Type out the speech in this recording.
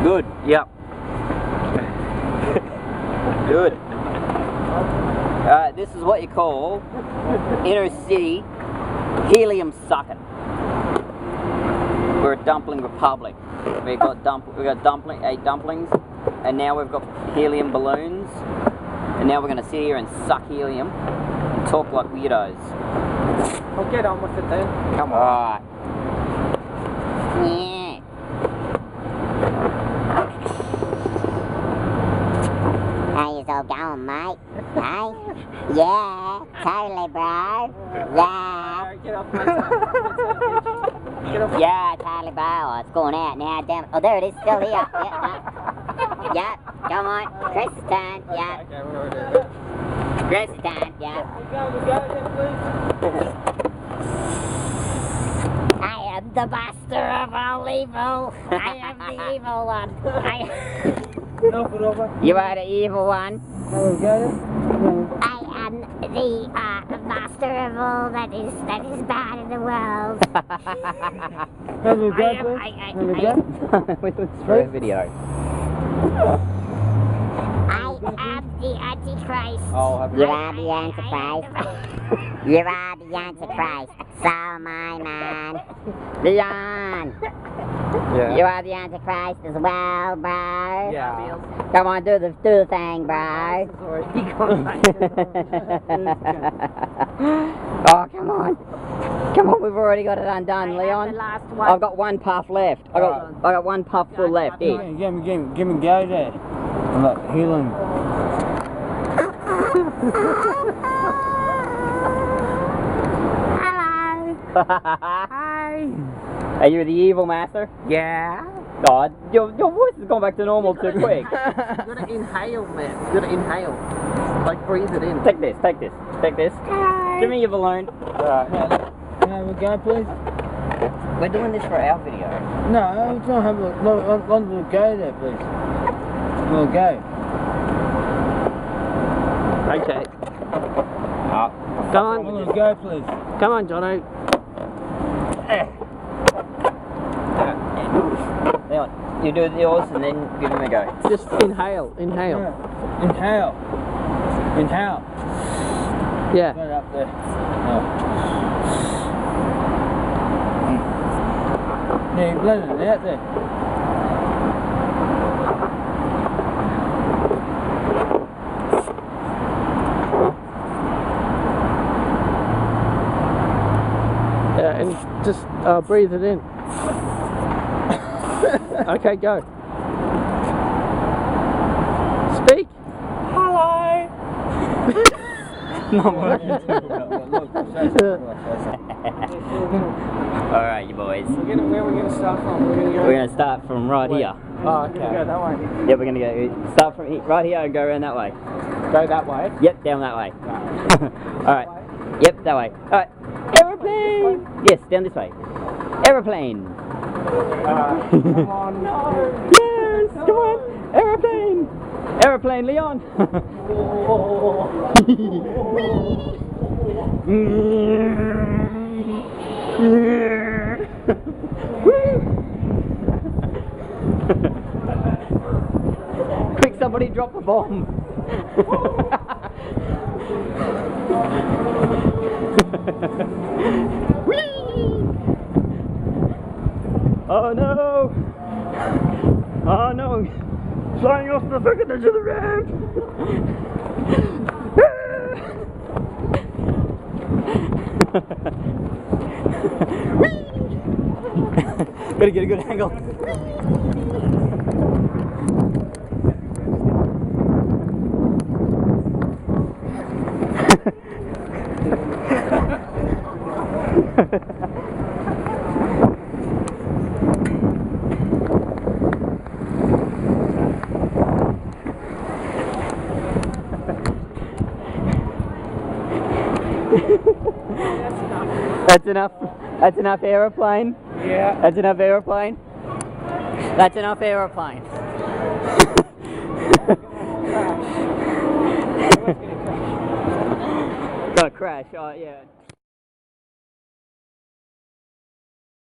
Good. Yep. Good. This is what you call inner city helium sucking. We're a dumpling republic. We've got 8 dumplings, and now we've got helium balloons, and now we're going to sit here and suck helium and talk like weirdos. I'll get on with it then. Come on. Alright. Yeah. How you all going, mate? Hey? Yeah, totally, bro. Yeah. Get off my side. Get off. Yeah, totally, bro. Oh, it's going out now, damn it. Oh, there it is, still here. Yeah, no. Yeah, come on. Chris' turn, yeah. Okay, we're already there. Chris' turn, yeah. I am the master of all evil. I am the evil one. You are the evil one. I am the master of all that is bad in the world. We're doing a video. I am the Antichrist. Oh, You are the Antichrist. You are the Antichrist. So, my man. Leon. yeah. You are the Antichrist as well, bro. Yeah. Come on, do the thing, bro. Oh, come on. Come on, we've already got it undone, Leon. I've got one puff left. I got one puff full left. Here. Give me go there. Look, helium. Hello. Hi. Are you the evil master? Yeah. God, your voice has gone back to normal too quick. You gotta inhale, man. You gotta inhale. Like breathe it in. Take this. Hi. Give me your balloon. Can I have a go, please? We're doing this for our video. No, I'm trying to have a little go there, please. A little go. Okay. Oh. Come A on. little go, please. Come on, Jono. Leon, you do yours and then give him a go. Just inhale. Inhale. Yeah. Inhale. Inhale. Yeah. Right up there. Oh. Yeah, you're blending it out there. Yeah, and just breathe it in. Okay, go. Speak. Hello. Not working Alright, you boys. Where are we gonna start from? We're going to start from right here. Oh, okay. Go that way. Yeah, we're going to go start from right here and go around that way. Go that way. Yep, down that way. Alright. Yep, that way. Alright. Aeroplane! Yes, down this way. Aeroplane! Come on. No. Yes! Come on! Aeroplane! Aeroplane, Leon! Quick, somebody drop a bomb! Oh no! Oh no! Flying off the fucking edge of the ramp! Better get a good angle. That's enough. That's enough aeroplane. Yeah. That's enough aeroplane. That's enough aeroplane. Gonna crash. Oh yeah.